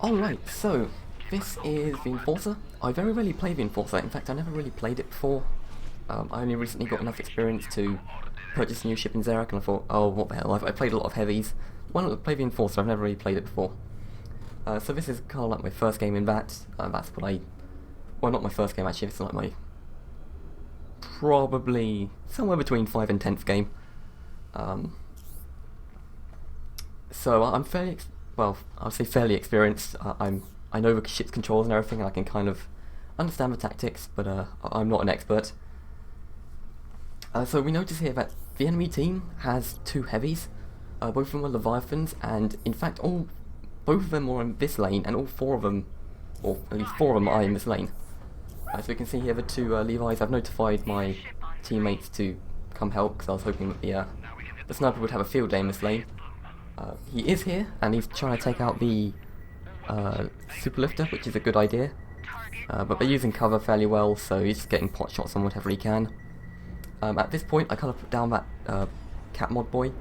Alright, so this is the Enforcer. I very rarely play the Enforcer. In fact, I never really played it before. I only recently got enough experience to purchase a new ship in Xerac, and I thought, oh, what the hell, I played a lot of heavies. Why not play the Enforcer? I've never really played it before. So this is kind of like my first game in that. That's what I... Well, not my first game actually, this is like my... probably somewhere between 5th and 10th game. So I'm fairly... well, I'll say fairly experienced. I know the ship's controls and everything, and I can kind of understand the tactics, but I'm not an expert. So we notice here that the enemy team has 2 heavies. Both of them are Leviathans, and in fact both of them are in this lane, and all 4 of them, or at least 4 of them, are in this lane. So we can see here the 2 Levis. I've notified my teammates to come help, because I was hoping that the sniper would have a field day in this lane. He is here, and he's trying to take out the super lifter, which is a good idea. But they're using cover fairly well, so he's just getting pot shots on whatever he can. At this point, I kind of put down that cat mod boy,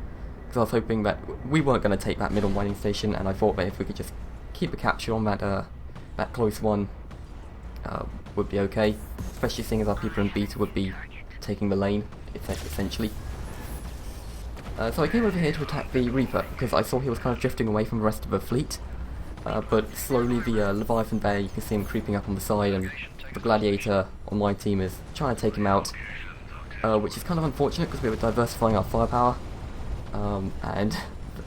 because I was hoping that we weren't going to take that middle mining station, and I thought that if we could just keep a capture on that close one, would be okay. Especially seeing as our people in beta would be taking the lane, essentially. So I came over here to attack the Reaper, because I saw he was kind of drifting away from the rest of the fleet. But slowly the Leviathan there, you can see him creeping up on the side, and the Gladiator on my team is trying to take him out. Which is kind of unfortunate, because we were diversifying our firepower. And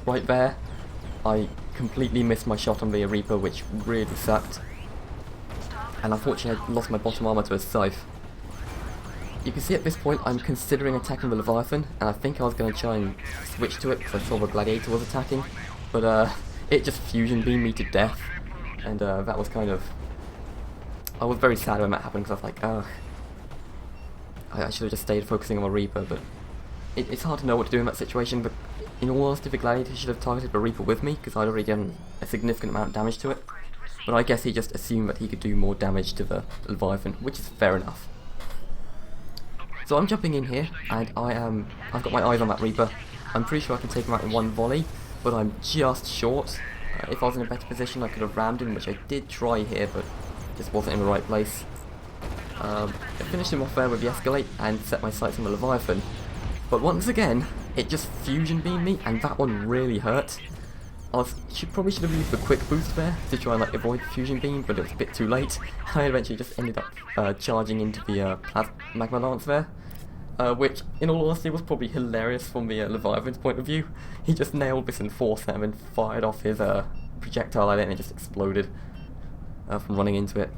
right there, I completely missed my shot on the Reaper, which really sucked. And unfortunately I lost my bottom armor to a scythe. You can see at this point I'm considering attacking the Leviathan, and I think I was going to try and switch to it because I saw the Gladiator was attacking, but it just fusion beamed me to death, and that was kind of... I was very sad when that happened, because I was like, ugh, I should have just stayed focusing on the Reaper, but it's hard to know what to do in that situation. But in all honesty, the Gladiator should have targeted the Reaper with me, because I'd already done a significant amount of damage to it, but I guess he just assumed that he could do more damage to the Leviathan, which is fair enough. So I'm jumping in here, and I've got my eyes on that Reaper. I'm pretty sure I can take him out in one volley, but I'm just short. If I was in a better position I could have rammed him, which I did try here, but just wasn't in the right place. I finished him off there with the Escalate and set my sights on the Leviathan, but once again it just fusion beamed me, and that one really hurt. Probably should have used the quick boost there to try and avoid the fusion beam, but it was a bit too late. I eventually just ended up charging into the magma lance there, which in all honesty was probably hilarious from the Leviathan's point of view. He just nailed this Enforcer and then fired off his projectile at it, and it just exploded from running into it.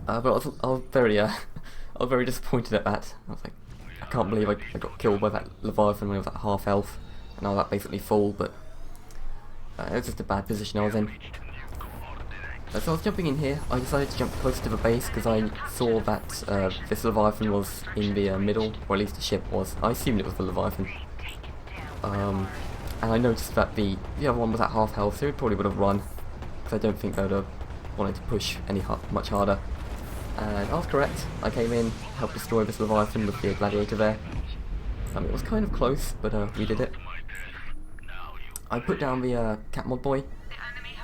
But I was very disappointed at that. I was like, I can't believe I got killed by that Leviathan when I was at half health, and I was at basically full, but it was just a bad position I was in. So I was jumping in here. I decided to jump closer to the base because I saw that this Leviathan was in the middle, or at least the ship was. I assumed it was the Leviathan. And I noticed that the other one was at half health, so it probably would have run, because I don't think they would have wanted to push much harder. And I was correct. I came in, helped destroy this Leviathan with the Gladiator there. It was kind of close, but we did it. I put down the cat mod boy.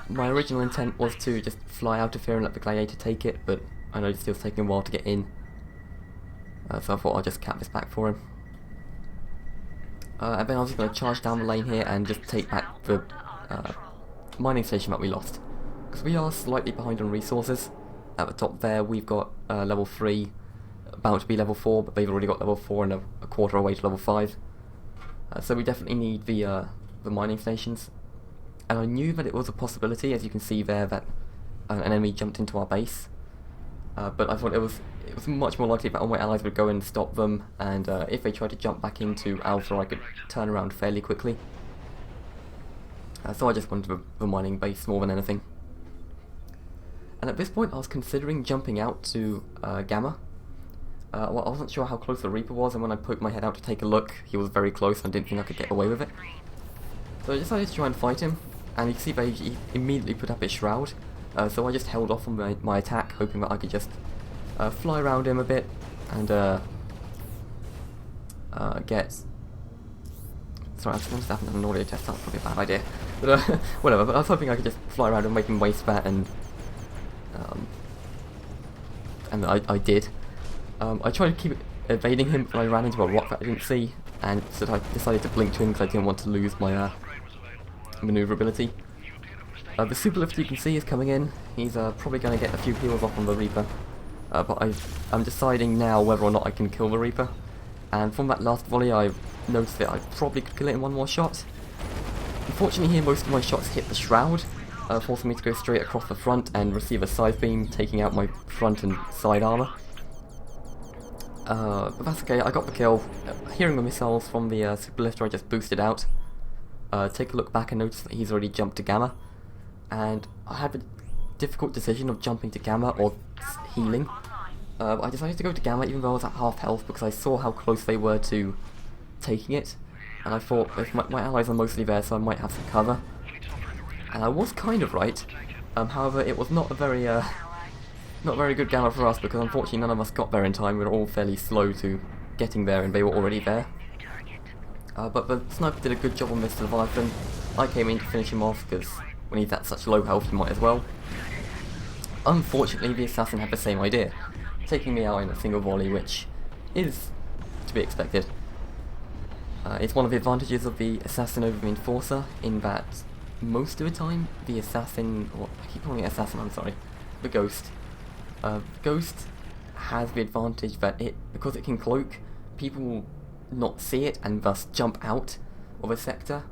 My original intent was to just fly out of here and let the Gladiator take it, but I noticed it was taking a while to get in. So I thought I'd just cap this back for him. And then I was just going to charge down the lane here and just take back the mining station that we lost. Because we are slightly behind on resources. At the top there we've got level 3, about to be level 4, but they've already got level 4 and a quarter away to level 5. So we definitely need the mining stations. And I knew that it was a possibility, as you can see there, that an enemy jumped into our base. But I thought it was much more likely that all my allies would go and stop them, and if they tried to jump back into Alpha I could turn around fairly quickly. So I just wanted the mining base more than anything. And at this point I was considering jumping out to Gamma. Well, I wasn't sure how close the Reaper was, and when I poked my head out to take a look, he was very close and I didn't think I could get away with it. So I decided to try and fight him, and you can see that he immediately put up his shroud. So I just held off on my attack, hoping that I could just fly around him a bit and get... Sorry, I'm just having an audio test, that's probably a bad idea. But whatever, but I was hoping I could just fly around and make him waste that, and I did. I tried to keep evading him, but I ran into a rock that I didn't see, and so I decided to blink to him because I didn't want to lose my maneuverability. The super lift you can see is coming in. He's probably going to get a few heals off on the Reaper, but I'm deciding now whether or not I can kill the Reaper. And from that last volley, I noticed that I probably could kill it in one more shot. Unfortunately, here most of my shots hit the shroud, forcing me to go straight across the front and receive a scythe beam, taking out my front and side armor. But that's okay. I got the kill. Hearing the missiles from the super lifter, I just boosted out. Take a look back and notice that he's already jumped to Gamma. And I had the difficult decision of jumping to Gamma or healing. I decided to go to Gamma even though I was at half health because I saw how close they were to taking it. And I thought, if my allies are mostly there, so I might have some cover. And I was kind of right. However, it was not a very good Gamma for us because unfortunately none of us got there in time. We were all fairly slow to getting there and they were already there. But the sniper did a good job on Mr. Leviathan. I came in to finish him off because when he's at such low health you might as well. Unfortunately the assassin had the same idea, taking me out in a single volley, which is to be expected. It's one of the advantages of the assassin over the enforcer in that most of the time the assassin, or I keep calling it assassin, I'm sorry, the ghost. Ghost has the advantage that because it can cloak, people will not see it and thus jump out of a sector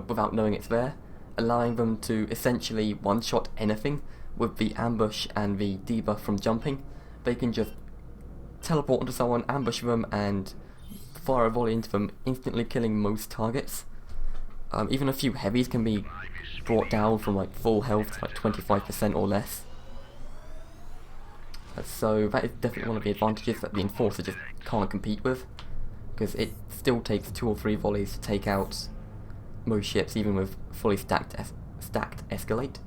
without knowing it's there, allowing them to essentially one-shot anything. With the ambush and the debuff from jumping, they can just teleport onto someone, ambush them, and fire a volley into them, instantly killing most targets. Even a few heavies can be brought down from like full health to like 25% or less. So that is definitely one of the advantages that the enforcer just can't compete with, because it still takes 2 or 3 volleys to take out most ships, even with fully stacked escalate.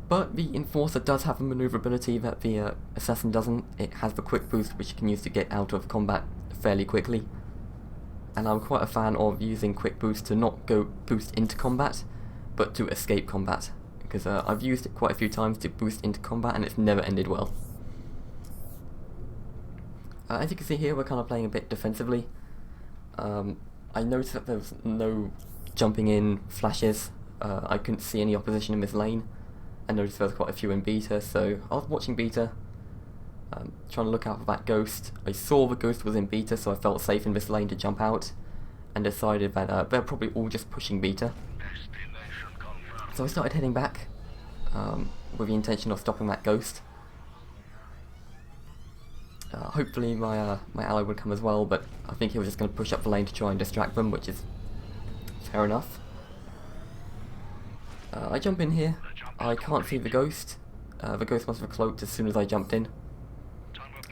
But the enforcer does have a maneuverability that the assassin doesn't. It has the quick boost, which you can use to get out of combat fairly quickly. And I'm quite a fan of using quick boost to not go boost into combat, but to escape combat, because I've used it quite a few times to boost into combat and it's never ended well. As you can see here, we're kind of playing a bit defensively. I noticed that there was no jumping in flashes. I couldn't see any opposition in this lane. I noticed there was quite a few in beta, so I was watching beta, trying to look out for that ghost. I saw the ghost was in beta, so I felt safe in this lane to jump out, and decided that they're probably all just pushing beta. So I started heading back, with the intention of stopping that ghost. Hopefully my ally would come as well, but I think he was just going to push up the lane to try and distract them, which is fair enough. I jump in here. I can't see the ghost. The ghost must have cloaked as soon as I jumped in.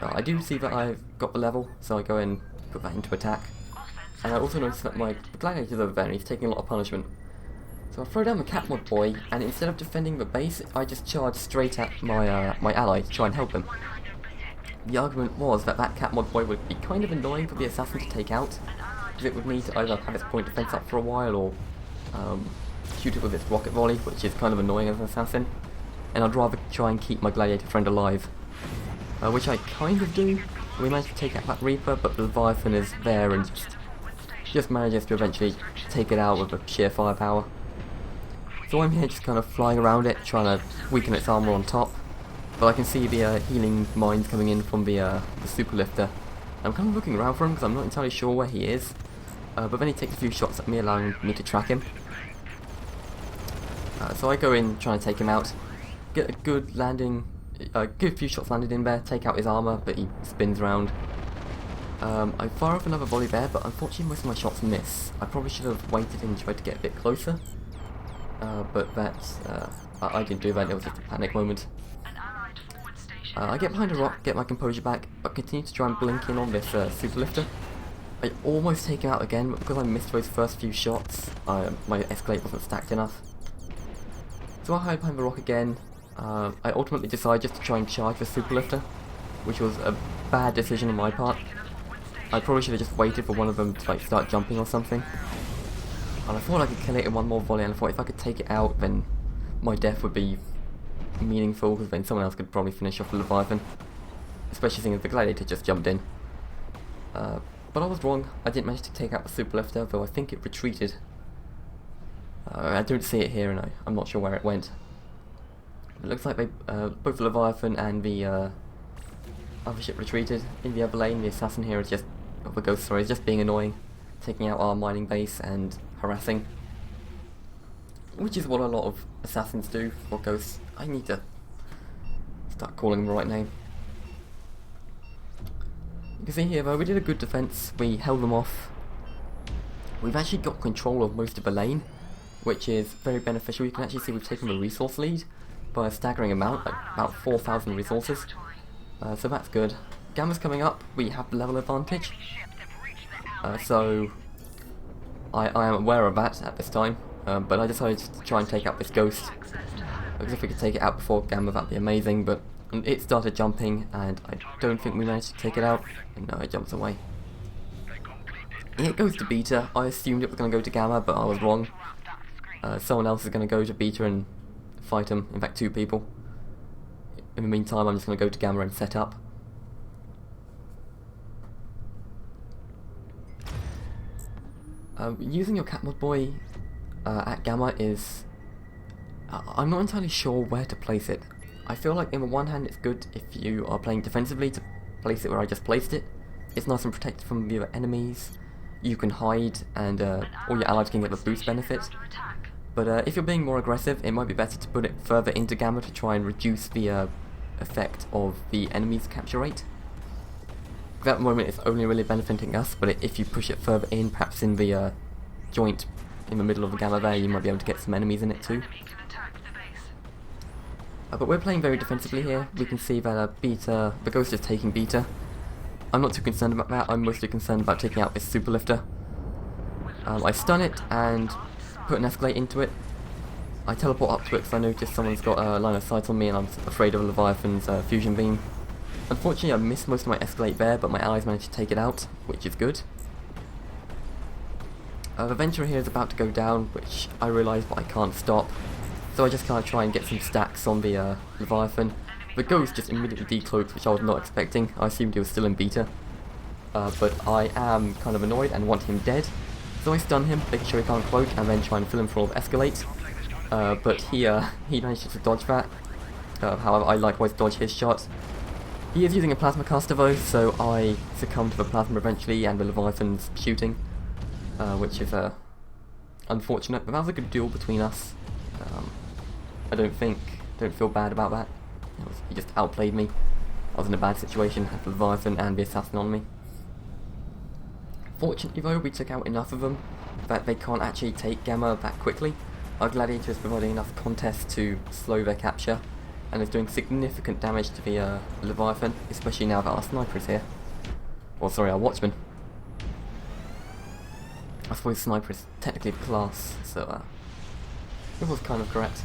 I do see that I've got the level, so I go in and put that into attack. And I also notice that my gladiator's over there and he's taking a lot of punishment. So I throw down the Catmod boy, and instead of defending the base, I just charge straight at my my ally to try and help him. The argument was that Catmod boy would be kind of annoying for the assassin to take out, because it would need to either have its point defense up for a while or shoot it with its rocket volley, which is kind of annoying as an assassin, and I'd rather try and keep my gladiator friend alive, which I kind of do. We managed to take out that Reaper, but the Leviathan is there and just manages to eventually take it out with the sheer firepower. So I'm here just kind of flying around it, trying to weaken its armor on top, but I can see the healing mines coming in from the super lifter. I'm kind of looking around for him because I'm not entirely sure where he is, but then he takes a few shots at me, allowing me to track him. So I go in trying to take him out, get a good landing, get a few shots landed in there, take out his armor, but he spins around. I fire off another volley there, but unfortunately most of my shots miss. I probably should have waited and tried to get a bit closer, but I didn't do that, it was just a panic moment. I get behind a rock, get my composure back, but continue to try and blink in on this super lifter. I almost take him out again, but because I missed those first few shots, my escalate wasn't stacked enough. So I hide behind the rock again. I ultimately decide just to try and charge the super lifter, which was a bad decision on my part. I probably should have just waited for one of them to like start jumping or something. And I thought I could kill it in one more volley, and I thought if I could take it out, then my death would be meaningful, because then someone else could probably finish off the Leviathan. Especially seeing as the Gladiator just jumped in. But I was wrong. I didn't manage to take out the Superlifter, though I think it retreated. I don't see it here, and I'm not sure where it went. It looks like they, both the Leviathan and the other ship retreated. In the other lane, the assassin here is just, the ghost, sorry, is just being annoying, taking out our mining base and harassing. Which is what a lot of assassins do, or ghosts. I need to start calling them the right name. You can see here though, we did a good defense, we held them off. We've actually got control of most of the lane, which is very beneficial. You can actually see we've taken the resource lead by a staggering amount, like about 4,000 resources. So that's good. Gamma's coming up, we have the level advantage. So I am aware of that at this time, but I decided to try and take out this ghost. Because if we could take it out before Gamma, that'd be amazing, but it started jumping, and I don't think we managed to take it out. And no, it jumps away. It goes to Beta. I assumed it was going to go to Gamma, but I was wrong. Someone else is going to go to Beta and fight him. In fact, 2 people. In the meantime, I'm just going to go to Gamma and set up. Using your Cat Mod Boy at Gamma is... I'm not entirely sure where to place it. I feel like in the one hand it's good if you are playing defensively to place it where I just placed it. It's nice and protected from the other enemies. You can hide, and all your allies can get the boost benefit. But if you're being more aggressive, it might be better to put it further into Gamma to try and reduce the effect of the enemy's capture rate. At that moment it's only really benefiting us, but if you push it further in, perhaps in the joint in the middle of the Gamma there, you might be able to get some enemies in it too. But we're playing very defensively here. We can see that Beta, the ghost is taking Beta. I'm not too concerned about that. I'm mostly concerned about taking out this Superlifter. I stun it and put an Escalate into it. I teleport up to it because I noticed someone's got a line of sight on me, and I'm afraid of Leviathan's fusion beam. Unfortunately, I missed most of my Escalate there, but my allies managed to take it out, which is good. The Venturer here is about to go down, which I realise, but I can't stop. So I just kind of try and get some stacks on the Leviathan. The ghost just immediately decloaked, which I was not expecting. I assumed he was still in Beta. But I am kind of annoyed and want him dead. So I stun him, making sure he can't cloak, and then try and fill him full of Escalate. But he managed to dodge that. However, I likewise dodge his shot. He is using a Plasma Caster though, so I succumb to the Plasma eventually and the Leviathan's shooting. Which is unfortunate, but that was a good duel between us. I don't feel bad about that. He just outplayed me. I was in a bad situation, had the Leviathan and the Assassin on me. Fortunately though, we took out enough of them that they can't actually take Gamma that quickly. Our Gladiator is providing enough contest to slow their capture, and is doing significant damage to the Leviathan, especially now that our Sniper is here. Or sorry, our Watchman. I suppose Sniper is technically the class, so it was kind of correct.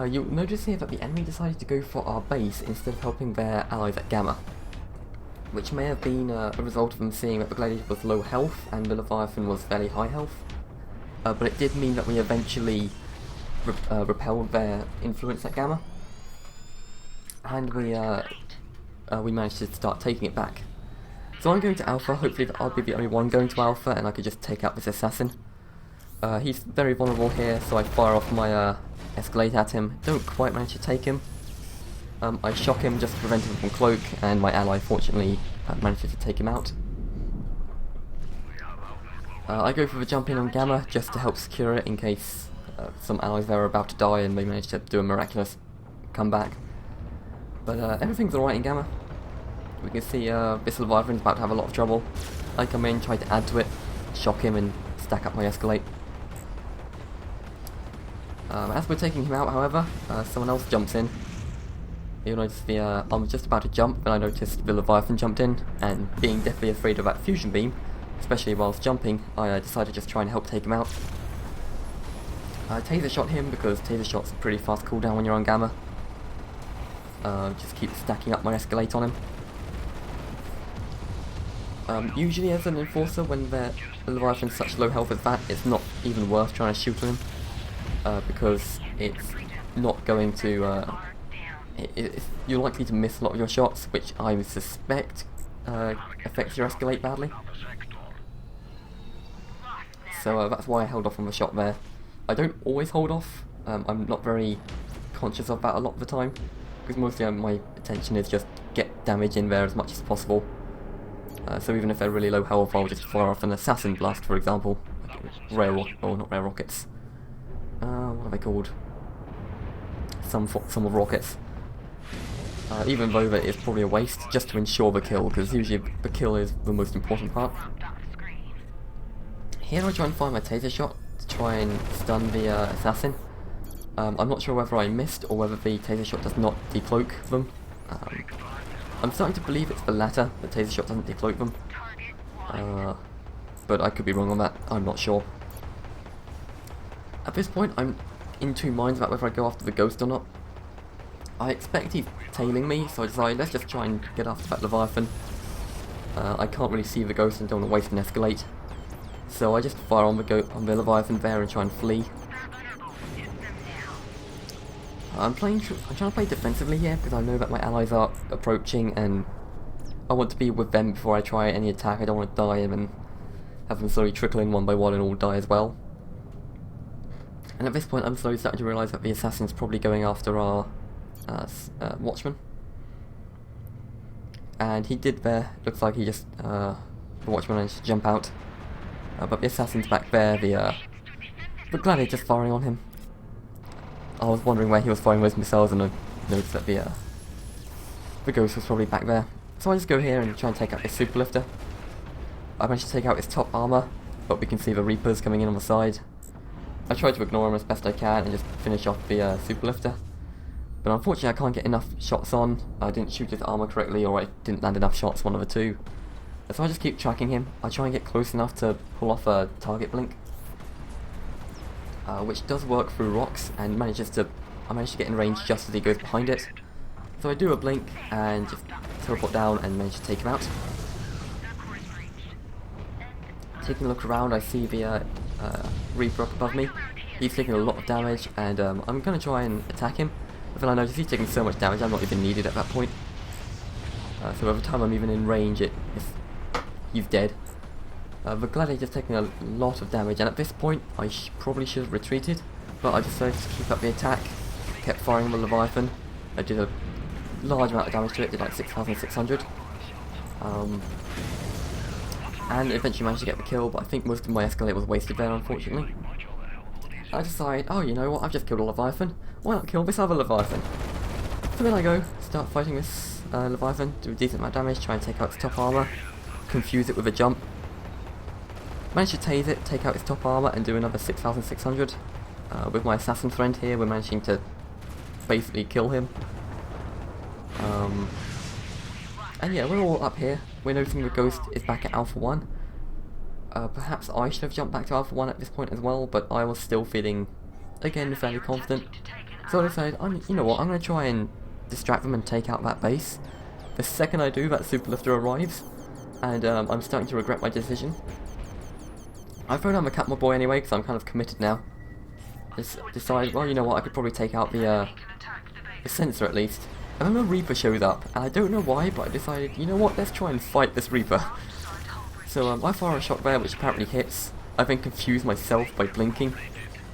You'll notice here that the enemy decided to go for our base instead of helping their allies at Gamma, which may have been a result of them seeing that the Gladiator was low health and the Leviathan was fairly high health. But it did mean that we eventually repelled their influence at Gamma, and we managed to start taking it back. So I'm going to Alpha. Hopefully I'll be the only one going to Alpha, and I could just take out this Assassin. He's very vulnerable here, so I fire off my Escalate at him. Don't quite manage to take him. I shock him just to prevent him from cloak, and my ally fortunately manages to take him out. I go for the jump in on Gamma just to help secure it in case some allies there are about to die and they manage to do a miraculous comeback. But everything's alright in Gamma. We can see this Leviathan's about to have a lot of trouble. I come in, try to add to it, shock him and stack up my Escalate. As we're taking him out, however, someone else jumps in. You'll notice I'm just about to jump, but I noticed the Leviathan jumped in, and being deathly afraid of that fusion beam, especially whilst jumping, I decided to just try and help take him out. I taser shot him because taser shot's a pretty fast cooldown when you're on Gamma. Just keep stacking up my Escalate on him. Usually as an enforcer, when the Leviathan's such low health as that, it's not even worth trying to shoot him, because it's not going to, you're likely to miss a lot of your shots, which I suspect affects your escalate badly. So that's why I held off on the shot there. I don't always hold off, I'm not very conscious of that a lot of the time, because mostly my attention is just get damage in there as much as possible. So even if they're really low health, I'll just fire off an assassin blast, for example. Like not rare rockets. What are they called? Some of rockets. Even though that is probably a waste, just to ensure the kill, because usually the kill is the most important part. Here I try and find my taser shot to try and stun the assassin. I'm not sure whether I missed or whether the taser shot does not decloak them. I'm starting to believe it's the latter, the taser shot doesn't decloak them. But I could be wrong on that, I'm not sure. At this point I'm in two minds about whether I go after the ghost or not. I expect he's tailing me, so I decided let's just try and get after that Leviathan. I can't really see the ghost and don't want to waste an escalate. So I just fire on the Leviathan there and try and flee. I'm trying to play defensively here because I know that my allies are approaching and I want to be with them before I try any attack. I don't want to die and have them slowly trickle in one by one and all die as well. And at this point I'm slowly starting to realise that the assassin's probably going after our watchman. And he did there, looks like he just, the watchman managed to jump out. But the assassin's back there, the gladiator's firing on him. I was wondering where he was firing those missiles and I noticed that the ghost was probably back there. So I just go here and try and take out this superlifter. I managed to take out his top armour, but we can see the Reapers coming in on the side. I tried to ignore him as best I can and just finish off the superlifter. But unfortunately I can't get enough shots on. I didn't shoot his armour correctly or I didn't land enough shots, one of the two. So I just keep tracking him. I try and get close enough to pull off a target blink. Which does work through rocks and I manage to get in range just as he goes behind it. So I do a blink and just teleport down and manage to take him out. Taking a look around, I see the Reaper up above me. He's taking a lot of damage and I'm going to try and attack him. But then I notice he's taking so much damage I'm not even needed at that point. So every time I'm even in range he's dead. The gladiator's taking a lot of damage and at this point I probably should have retreated, but I decided to keep up the attack, kept firing the Leviathan. I did a large amount of damage to it, did like 6,600. And eventually managed to get the kill, but I think most of my escalate was wasted there unfortunately. I decide, oh you know what, I've just killed a Leviathan, why not kill this other Leviathan? So then I go, start fighting this Leviathan, do a decent amount of damage, try and take out its top armour, confuse it with a jump. Managed to tase it, take out its top armour and do another 6,600. With my assassin friend here we're managing to basically kill him. And yeah, we're all up here. We're noticing the ghost is back at Alpha 1. Perhaps I should have jumped back to Alpha 1 at this point as well, but I was still feeling, again, fairly confident. So I decided, you know what, I'm going to try and distract them and take out that base. The second I do, that superlifter arrives, and I'm starting to regret my decision. I throw down the Catmull boy anyway, because I'm kind of committed now. Just decided, well, you know what, I could probably take out the sensor at least. And then the Reaper shows up, and I don't know why, but I decided, you know what, let's try and fight this Reaper. So I fire a shot there, which apparently hits. I then confuse myself by blinking,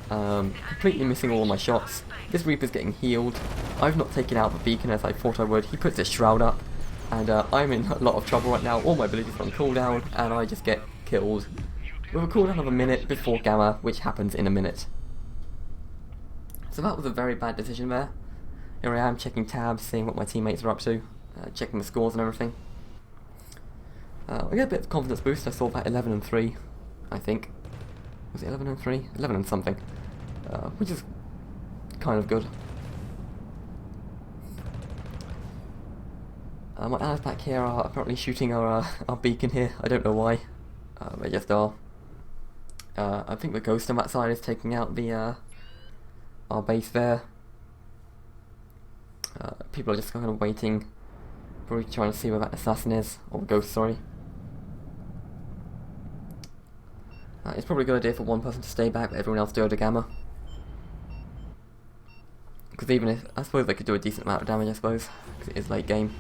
completely missing all of my shots. This Reaper's getting healed. I've not taken out the beacon as I thought I would. He puts his shroud up, and I'm in a lot of trouble right now. All my abilities are on cooldown, and I just get killed with a cooldown of a minute before Gamma, which happens in a minute. So that was a very bad decision there. Here I am checking tabs, seeing what my teammates are up to, checking the scores and everything. I get a bit of confidence boost. I saw that 11 and 3, I think. Was it 11 and 3? 11 and something. Which is kind of good. My allies back here are apparently shooting our beacon here. I don't know why. They just are. I think the ghost on that side is taking out the our base there. People are just kind of waiting, probably trying to see where that assassin is, or the ghost, sorry. It's probably a good idea for one person to stay back, but everyone else to go to Gamma. Because even if, I suppose they could do a decent amount of damage, I suppose, because it is late game.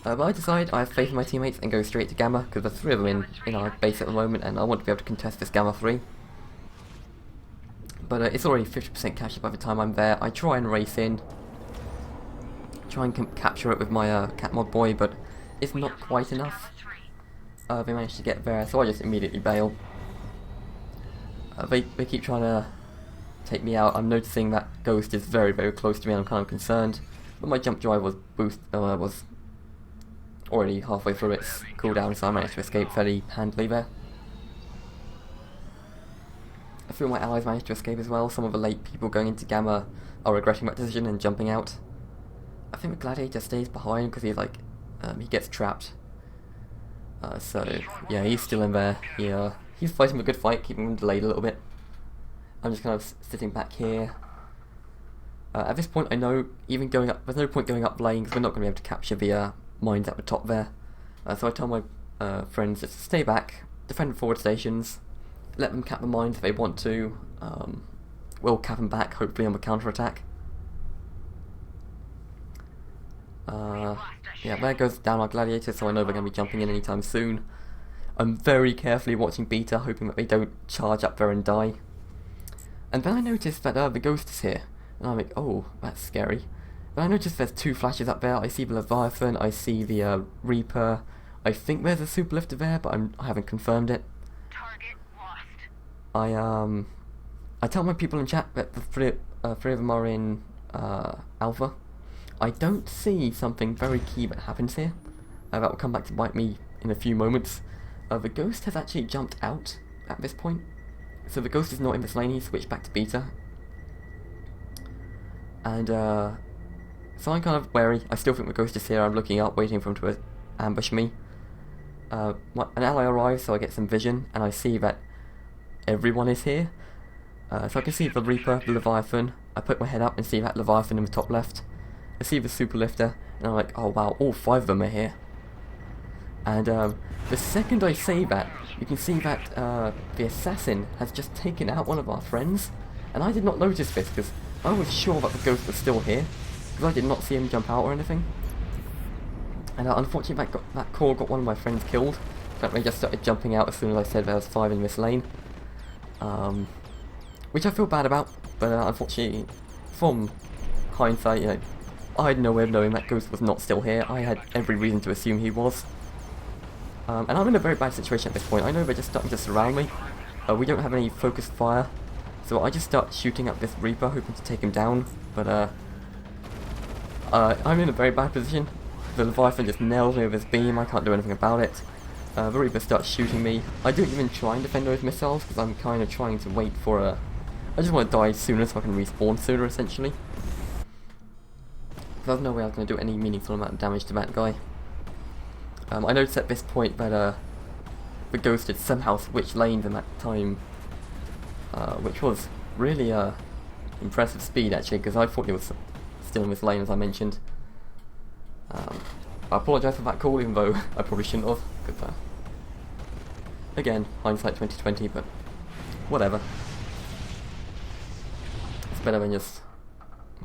But I decide I have faith in my teammates and go straight to Gamma, because there's 3 of them in our base at the moment, and I want to be able to contest this Gamma 3. But it's already 50% capture by the time I'm there. I try and race in, try and capture it with my cat mod boy, but it's not quite enough. They managed to get there, so I just immediately bail. They keep trying to take me out. I'm noticing that Ghost is very, very close to me, and I'm kind of concerned. But my jump drive was was already halfway through its cooldown, so I managed to escape fairly handily there. A few of my allies managed to escape as well. Some of the late people going into Gamma are regretting that decision and jumping out. I think the Gladiator stays behind because he's like, he gets trapped. So yeah, he's still in there. He's fighting a good fight, keeping him delayed a little bit. I'm just kind of sitting back here. At this point, I know even going up, there's no point going up lane because we're not going to be able to capture the mines at the top there. So I tell my friends just to stay back, defend the forward stations, let them cap the mines if they want to. We'll cap them back, hopefully on the counter attack. Yeah, there goes down our Gladiator, so I know they're going to be jumping in anytime soon. I'm very carefully watching Beta, hoping that they don't charge up there and die. And then I noticed that the Ghost is here, and I'm like, oh, that's scary. Then I noticed there's 2 flashes up there. I see the Leviathan, I see the Reaper. I think there's a Super Lifter there, but I haven't confirmed it. Target lost. I tell my people in chat that the 3 of them are in Alpha. I don't see something very key that happens here. That will come back to bite me in a few moments. The Ghost has actually jumped out at this point. So the Ghost is not in this lane, he's switched back to Beta. And so I'm kind of wary. I still think the Ghost is here. I'm looking up, waiting for him to ambush me. An ally arrives, so I get some vision, and I see that everyone is here. So I can see the Reaper, the Leviathan. I put my head up and see that Leviathan in the top left. I see the Super Lifter, and I'm like, oh wow, all 5 of them are here. And the second I say that, you can see that the Assassin has just taken out one of our friends. And I did not notice this, because I was sure that the Ghost was still here, because I did not see him jump out or anything. And unfortunately that core got one of my friends killed. But they just started jumping out as soon as I said there was 5 in this lane. Which I feel bad about, but unfortunately, from hindsight, I had no way of knowing that Ghost was not still here. I had every reason to assume he was. And I'm in a very bad situation at this point. I know they're just starting to surround me. We don't have any focused fire, so I just start shooting at this Reaper, hoping to take him down. But I'm in a very bad position. The Leviathan just nails me with his beam. I can't do anything about it. The Reaper starts shooting me. I don't even try and defend those missiles because I'm kind of trying to wait for a... I just want to die sooner so I can respawn sooner, essentially. There's no way I was going to do any meaningful amount of damage to that guy. I noticed at this point that the Ghost had somehow switched lanes in that time, which was really impressive speed actually, because I thought he was still in this lane as I mentioned. I apologise for that call, even though I probably shouldn't have, because again, hindsight 2020, but whatever. It's better than just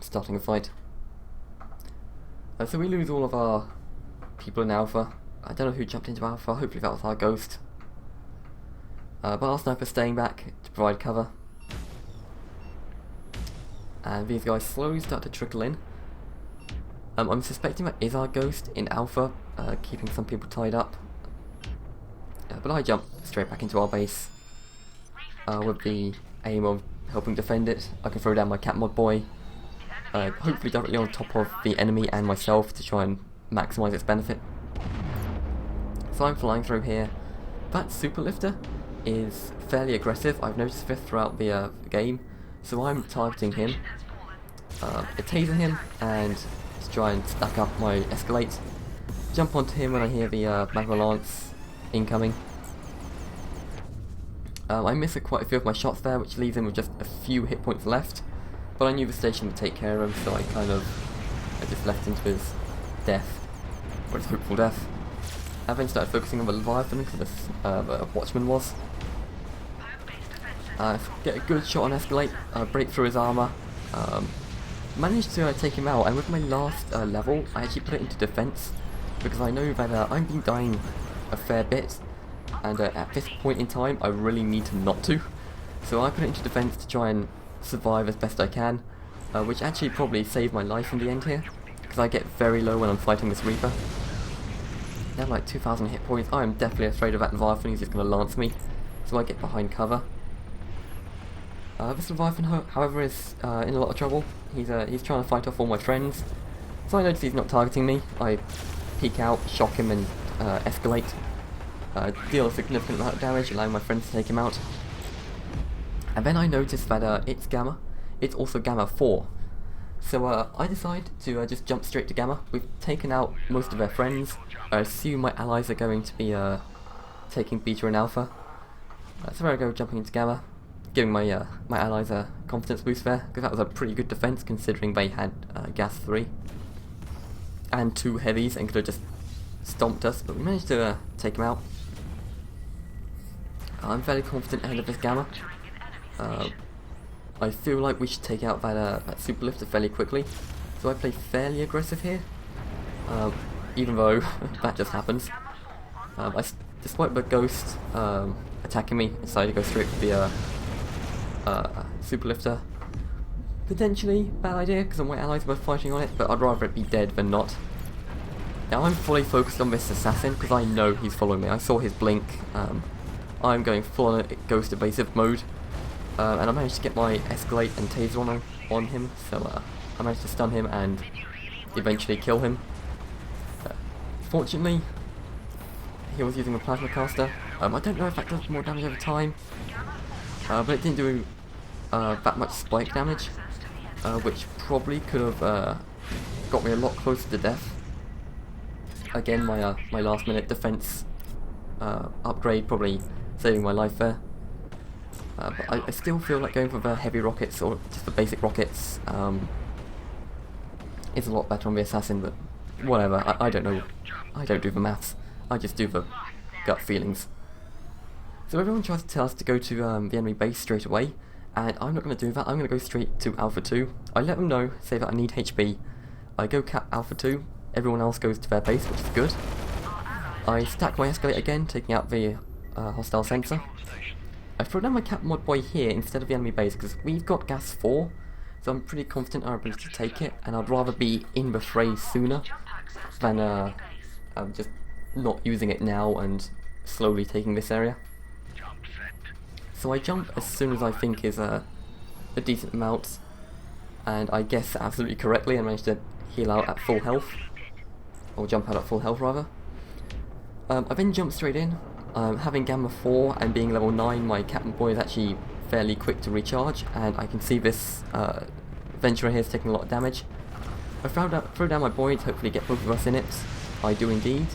starting a fight. So we lose all of our people in Alpha. I don't know who jumped into Alpha, hopefully that was our Ghost. But our sniper's staying back to provide cover. And these guys slowly start to trickle in. I'm suspecting that is our Ghost in Alpha, keeping some people tied up. But I jump straight back into our base with the aim of helping defend it. I can throw down my cat mod boy, hopefully directly on top of the enemy and myself to try and maximise its benefit. So I'm flying through here. That Super Lifter is fairly aggressive. I've noticed this throughout the game, so I'm targeting him. I taser him and just try and stack up my Escalate. Jump onto him when I hear the Magma Lance incoming. I miss quite a few of my shots there, which leaves him with just a few hit points left. But I knew the station would take care of him, so I just left him to his death, or his hopeful death. I then started focusing on the Leviathan because the Watchman was. Get a good shot on Escalate, break through his armour. Managed to take him out, and with my last level, I actually put it into defense because I know that I've been dying a fair bit, and at this point in time, I really need to not to. So I put it into defense to try and survive as best I can, which actually probably saved my life in the end here, because I get very low when I'm fighting this Reaper. They have like 2,000 hit points. I am definitely afraid of that Leviathan. He's just going to lance me, so I get behind cover. This Leviathan, however, is in a lot of trouble. He's trying to fight off all my friends. So I notice he's not targeting me. I peek out, shock him, and escalate. Deal a significant amount of damage, allowing my friends to take him out. And then I notice that it's Gamma. It's also Gamma 4. So I decide to just jump straight to Gamma. We've taken out most of their friends. I assume my allies are going to be taking Beta and Alpha. So there I go, jumping into Gamma, giving my my allies a confidence boost there, because that was a pretty good defense considering they had Gas 3 and 2 heavies and could have just stomped us, but we managed to take him out. I'm fairly confident ahead of this Gamma. I feel like we should take out that super lifter fairly quickly, so I play fairly aggressive here, even though that just happens. Despite the ghost attacking me, I decided to go straight for the super lifter. Potentially bad idea because my allies were fighting on it, but I'd rather it be dead than not. Now I'm fully focused on this assassin because I know he's following me. I saw his blink. I'm going full on ghost evasive mode, and I managed to get my escalate and taser on him, so I managed to stun him and eventually kill him. Fortunately, he was using a plasma caster. I don't know if that does more damage over time, but it didn't do that much spike damage, which probably could have got me a lot closer to death. Again, my last minute defense upgrade probably saving my life there. But I still feel like going for the heavy rockets or just the basic rockets is a lot better on the assassin, but whatever, I don't know. I don't do the maths. I just do the gut feelings. So everyone tries to tell us to go to the enemy base straight away, and I'm not going to do that. I'm going to go straight to Alpha 2. I let them know, say that I need HP. I go cap Alpha 2. Everyone else goes to their base, which is good. I stack my escalate again, taking out the hostile sensor. I throw down my cap mod boy here instead of the enemy base because we've got gas 4, so I'm pretty confident in our ability to take it, and I'd rather be in the fray sooner than just not using it now and slowly taking this area. So I jump as soon as I think is a decent amount, and I guess absolutely correctly and managed to heal out at full health, or jump out at full health rather. I then jump straight in. Having Gamma 4 and being level 9, my Captain Boy is actually fairly quick to recharge, and I can see this Venturer here is taking a lot of damage. I throw down my boy to hopefully get both of us in it. I do indeed.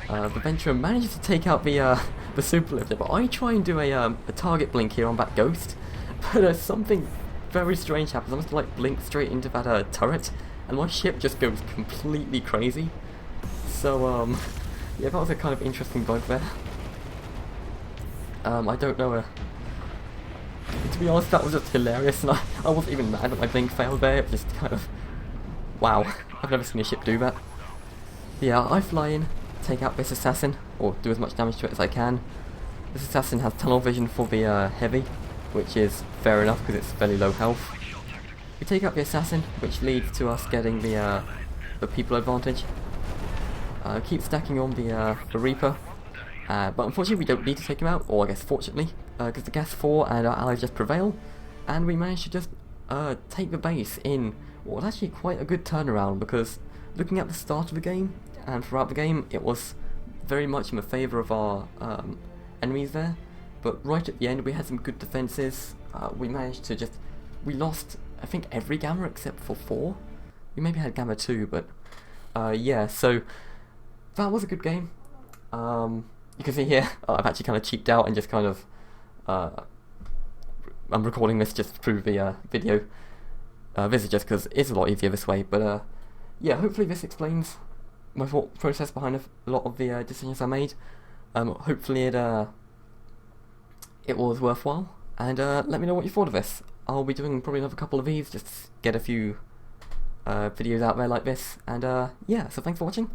The Venturer manages to take out the super lifter, but I try and do a target blink here on that ghost, but something very strange happens. I must like blink straight into that turret, and my ship just goes completely crazy. So yeah, that was a kind of interesting bug there. I don't know. To be honest, that was just hilarious, and I wasn't even mad that my blink failed there. It was just kind of wow. I've never seen a ship do that. Yeah, I fly in, take out this assassin, or do as much damage to it as I can. This assassin has tunnel vision for the heavy, which is fair enough because it's fairly low health. We take out the assassin, which leads to us getting the people advantage. Keep stacking on the Reaper, but unfortunately we don't need to take him out, or I guess fortunately, because the gas 4 and our allies just prevail, and we managed to just take the base in what was actually quite a good turnaround, because looking at the start of the game and throughout the game, it was very much in the favour of our enemies there, but right at the end we had some good defences. We managed to we lost I think every Gamma except for 4. We maybe had Gamma 2, but yeah, so that was a good game. You can see here, I've actually kind of cheaped out and just kind of I'm recording this just to prove the video. This is just because it's a lot easier this way, but yeah, hopefully this explains my thought process behind a lot of the decisions I made. Hopefully it was worthwhile, and let me know what you thought of this. I'll be doing probably another couple of these, just to get a few videos out there like this, and yeah, so thanks for watching,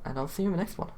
and I'll see you in the next one.